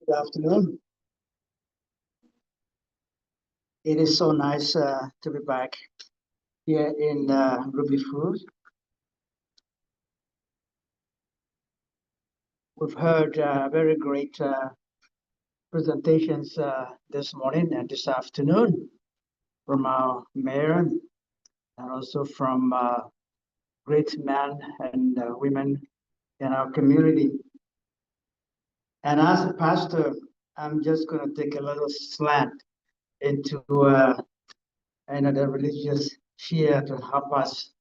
Good afternoon. It is so nice to be back here in Ruby Food. We've heard very great presentations this morning and this afternoon from our mayor and also from great men and women in our community. And as a pastor, I'm just going to take a little slant into the religious sphere to help us,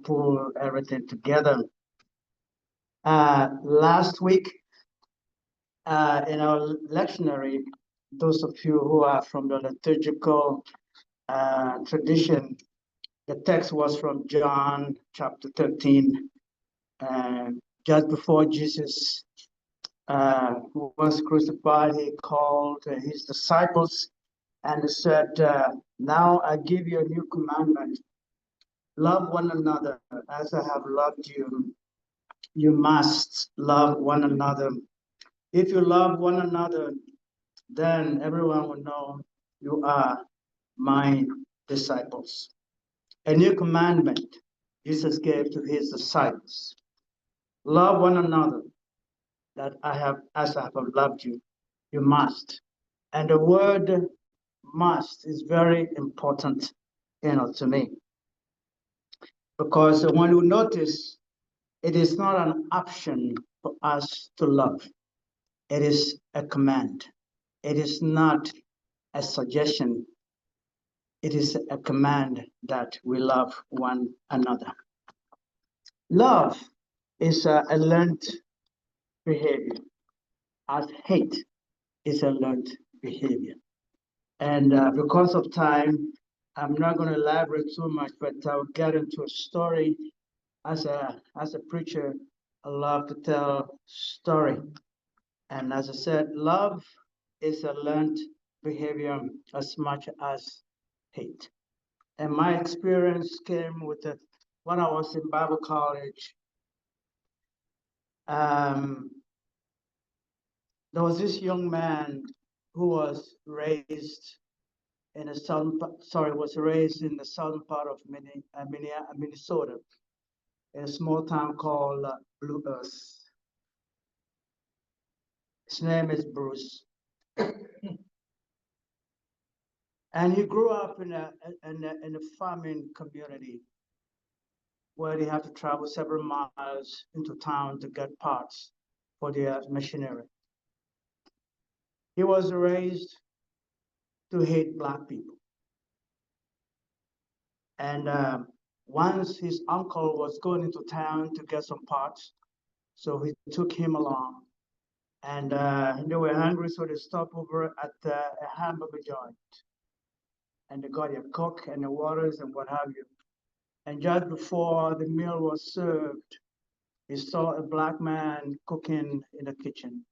pull everything together. Last week, in our lectionary, those of you who are from the liturgical tradition, the text was from John chapter 13, just before Jesus was crucified. He called his disciples and said, now I give you a new commandment. Love one another as I have loved you. You must love one another. If you love one another, then everyone will know you are my disciples. A new commandment Jesus gave to his disciples. Love one another as I have loved you. You must. And the word must is very important, to me. Because when you notice, it is not an option for us to love. It is a command. It is not a suggestion. It is a command that we love one another. Love is a learned behavior, as hate is a learned behavior. And because of time, I'm not going to elaborate too much, but I'll get into a story. As a preacher, I love to tell story. And as I said, love is a learned behavior as much as hate. And my experience came with it when I was in Bible college. There was this young man who was raised in the southern part of Minnesota, in a small town called Blue Earth. His name is Bruce. And he grew up in a farming community where they had to travel several miles into town to get parts for their machinery. He was raised to hate Black people. And once his uncle was going into town to get some parts, so he took him along. And they were hungry, so they stopped over at a hamburger joint. And they got their Coke and the waters and what have you. And just before the meal was served, he saw a Black man cooking in the kitchen.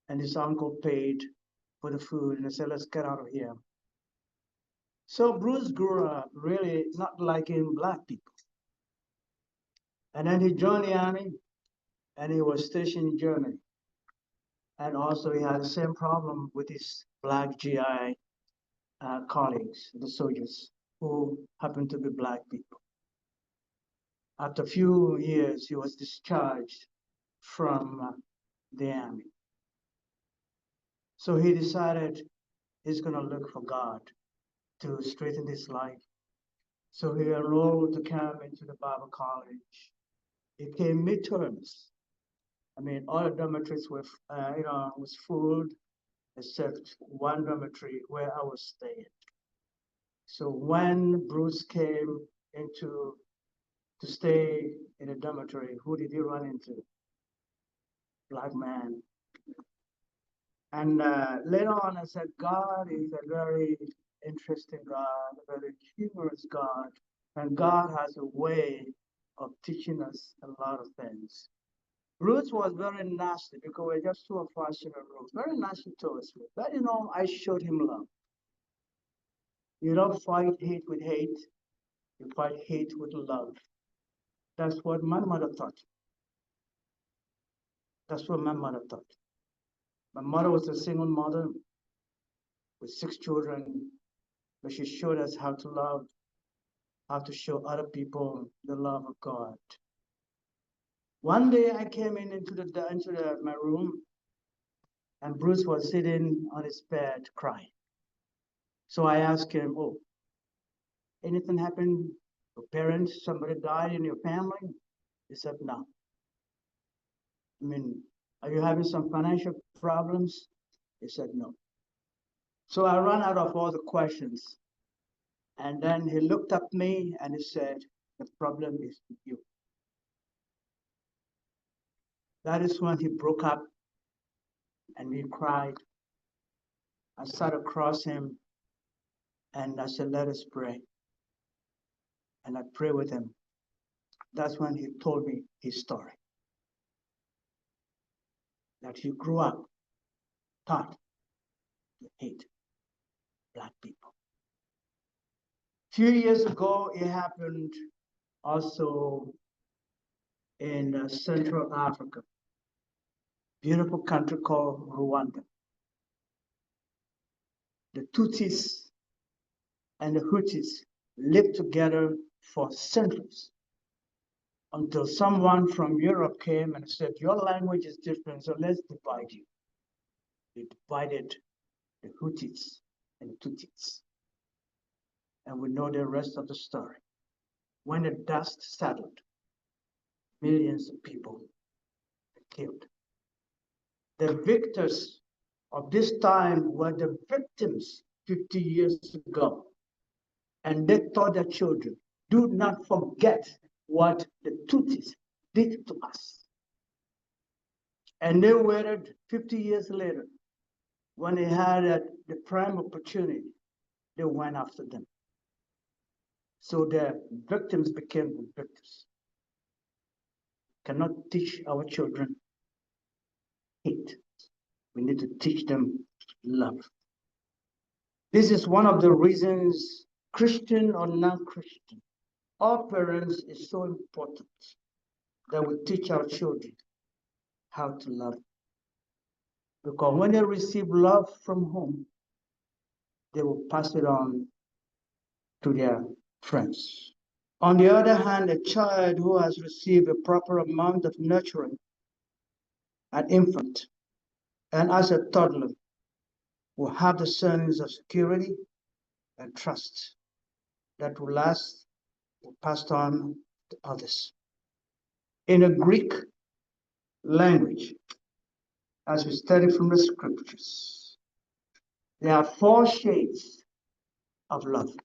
And his uncle paid for the food and they said, let's get out of here. So Bruce grew up really not liking Black people. And then he joined the army and he was stationed in Germany. And also he had the same problem with his Black GI colleagues, the soldiers, who happened to be Black people. After a few years, he was discharged from the army. So he decided he's going to look for God to straighten his life. So he enrolled to come into the Bible college. It came midterms. I mean, all the dormitories were, was full except one dormitory where I was staying. So when Bruce came to stay in a dormitory, who did he run into? Black man. And later on, I said, God is a very interesting God, a very humorous God. And God has a way of teaching us a lot of things. Ruth was very nasty because we're just two of us in a room. Very nasty to us. But I showed him love. You don't fight hate with hate. You fight hate with love. That's what my mother taught. That's what my mother taught. My mother was a single mother with 6 children, but she showed us how to love, how to show other people the love of God. One day I came into my room, and Bruce was sitting on his bed crying. So I asked him, "Oh, anything happened? Your parents, somebody died in your family?" He said, "No." I mean, "Are you having some financial problems?" He said, "No." So I ran out of all the questions. And then he looked at me and he said, "The problem is with you." That is when he broke up and he cried. I sat across him and I said, "Let us pray." And I prayed with him. That's when he told me his story. That he grew up taught to hate Black people. A few years ago, it happened also in Central Africa, beautiful country called Rwanda. The Tutsis and the Hutus lived together for centuries until someone from Europe came and said, "Your language is different, so let's divide you." They divided the Hutus and the Tutsis. And we know the rest of the story. When the dust settled, millions of people were killed. The victors of this time were the victims 50 years ago. And they taught their children, "Do not forget what the Tutsis did to us." And they waited 50 years later. When they had the prime opportunity, they went after them. So the victims became the victors. Cannot teach our children hate. We need to teach them love. This is one of the reasons, Christian or non-Christian, our parents is so important that we teach our children how to love. Because when they receive love from home, they will pass it on to their friends. On the other hand, a child who has received a proper amount of nurturing at infant and as a toddler will have the sense of security and trust that will last, will pass on to others. In a Greek language, as we study from the scriptures, there are 4 shades of love.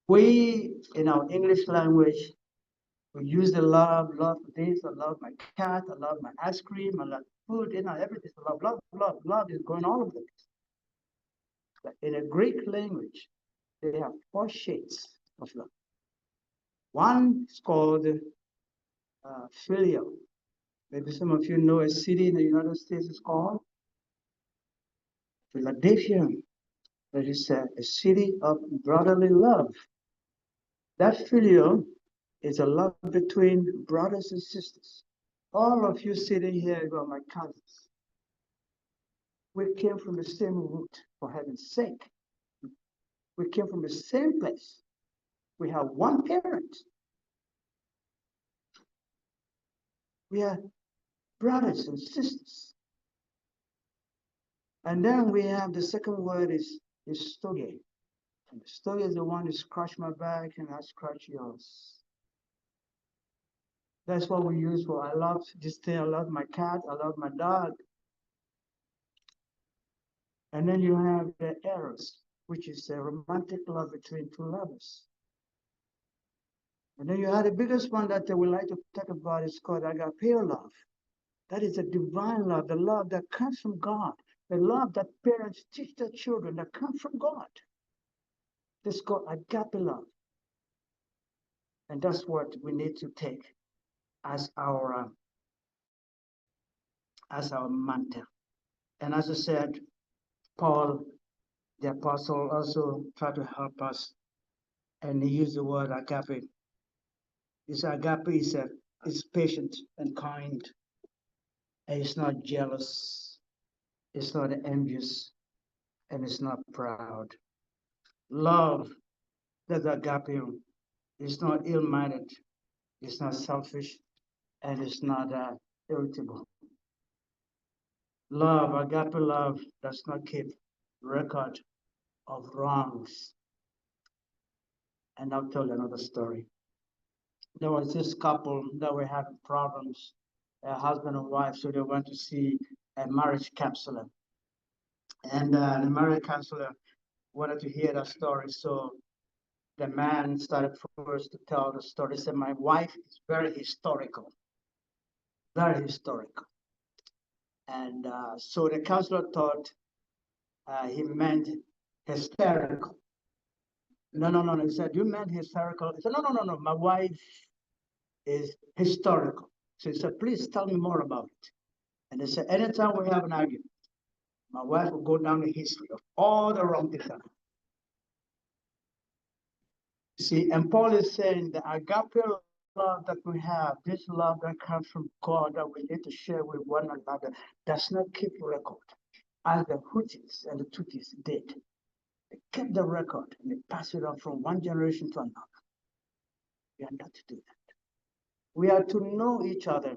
We, in our English language, we use the love this, I love my cat, I love my ice cream, I love food, everything is love is going all over the place. But in a Greek language, they have 4 shades of love. One is called filial. Maybe some of you know a city in the United States is called Philadelphia. That is a city of brotherly love. That filial is a love between brothers and sisters. All of you sitting here are my cousins. We came from the same root, for heaven's sake. We came from the same place. We have one parent. We are brothers and sisters. And then we have the second word is stoge. And stoge is the one who scratched my back and I scratch yours. That's what we use for I love this thing, I love my cat, I love my dog. And then you have the eros, which is a romantic love between 2 lovers. And then you have the biggest one that we like to talk about is called agape love. That is a divine love, the love that comes from God, the love that parents teach their children that comes from God. This is called agape love. And that's what we need to take as our mantra. And as I said, Paul, the apostle, also tried to help us, and he used the word agape. This agape is patient and kind, and it's not jealous. It's not envious, and it's not proud. Love, that's agape, is not ill-mannered, it's not selfish, and it's not irritable. Love, agape love, does not keep record of wrongs. And I'll tell you another story. There was this couple that were having problems, a husband and wife, so they went to see a marriage counselor. And the marriage counselor wanted to hear that story, so the man started first to tell the story. He said, my wife is very historical, very historical. And so the counselor thought he meant hysterical. No. He said, you meant hysterical? He said, no. My wife is historical. So he said, please tell me more about it. And they said, anytime we have an argument, my wife will go down the history of all the wrong things. See, and Paul is saying the agape love that we have, this love that comes from God that we need to share with one another, does not keep record, as the Houthis and the Tutsis did. They kept the record and they passed it on from one generation to another. We are not to do that. We are to know each other.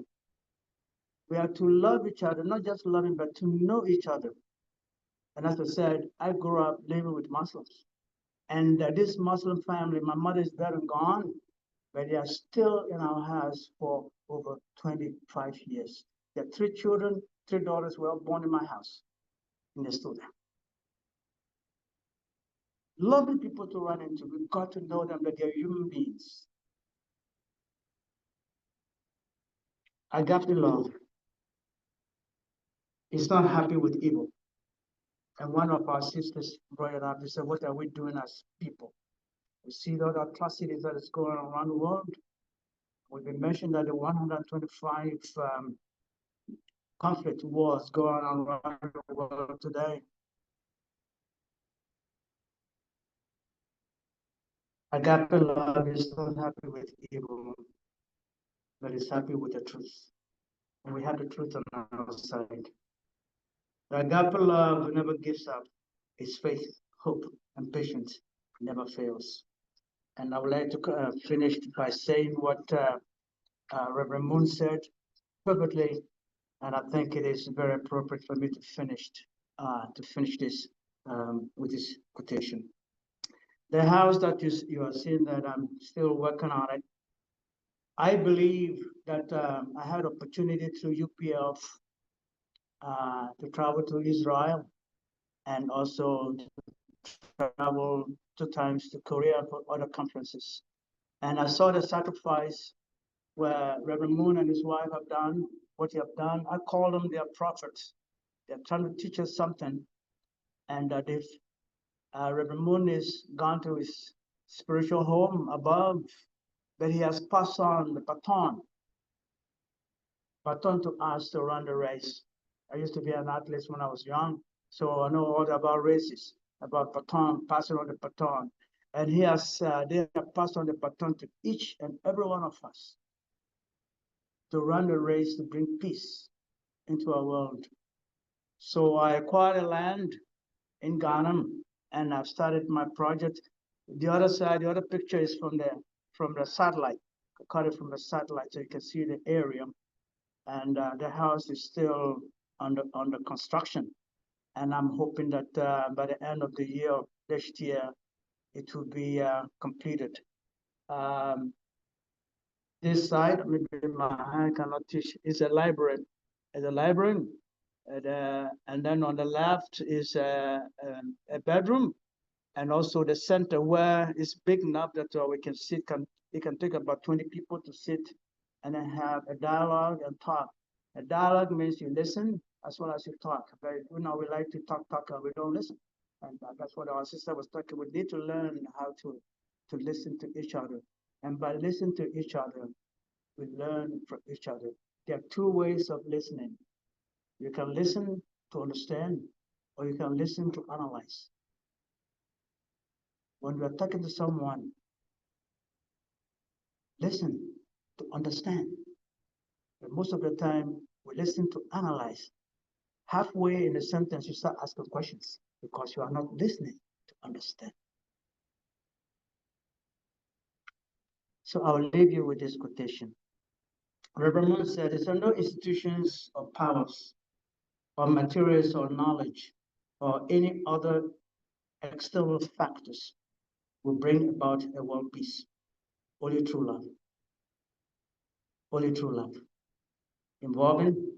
We are to love each other, not just loving, but to know each other. And as I said, I grew up living with Muslims. And this Muslim family, my mother is dead and gone, but they are still in our house for over 25 years. There are 3 children, 3 daughters were all born in my house, and they're still there. Lovely people to run into. We've got to know them, that they're human beings. Agape love is not happy with evil. And one of our sisters brought it up. They said, what are we doing as people? We see the atrocities that is going on around the world. We've been mentioned that the 125 conflict wars going on around the world today. Agape love is not happy with evil, but is happy with the truth. And we have the truth on our side. The agape love never gives up. Its faith, hope, and patience never fails. And I would like to finish by saying what Reverend Moon said perfectly, and I think it is very appropriate for me to finish this with this quotation. The house that you are seeing, that I'm still working on it, I believe that I had opportunity through UPF to travel to Israel and also to travel 2 times to Korea for other conferences. And I saw the sacrifice where Reverend Moon and his wife have done what they have done. I call them their prophets. They're trying to teach us something. And that if Reverend Moon is gone to his spiritual home above, that he has passed on the baton to us to run the race. I used to be an athlete when I was young, so I know all about races, about baton, passing on the baton. And he has, they have passed on the baton to each and every one of us to run the race to bring peace into our world. So I acquired a land in Ghana, and I've started my project. The other side, the other picture is from the satellite. I caught it from the satellite, so you can see the area. And the house is still under construction. And I'm hoping that by the end of the year, next year, it will be completed. This side, maybe my hand cannot teach, is a library. It's a library. And then on the left is a bedroom, and also the center where it's big enough that we can sit. It can take about 20 people to sit and then have a dialogue and talk. A dialogue means you listen as well as you talk. But we like to talk, and we don't listen. And that's what our sister was talking. We need to learn how to listen to each other. And by listening to each other, we learn from each other. There are 2 ways of listening. You can listen to understand, or you can listen to analyze. When we are talking to someone, listen to understand. But most of the time, we listen to analyze. halfway in the sentence, you start asking questions because you are not listening to understand. So I'll leave you with this quotation. Reverend Moon said, "There are no institutions or powers or materials or knowledge or any other external factors will bring about a world peace. Only true love. Only true love. Involving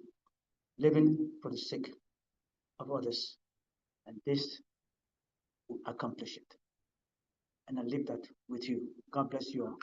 living for the sake of others. And this will accomplish it." And I leave that with you. God bless you all.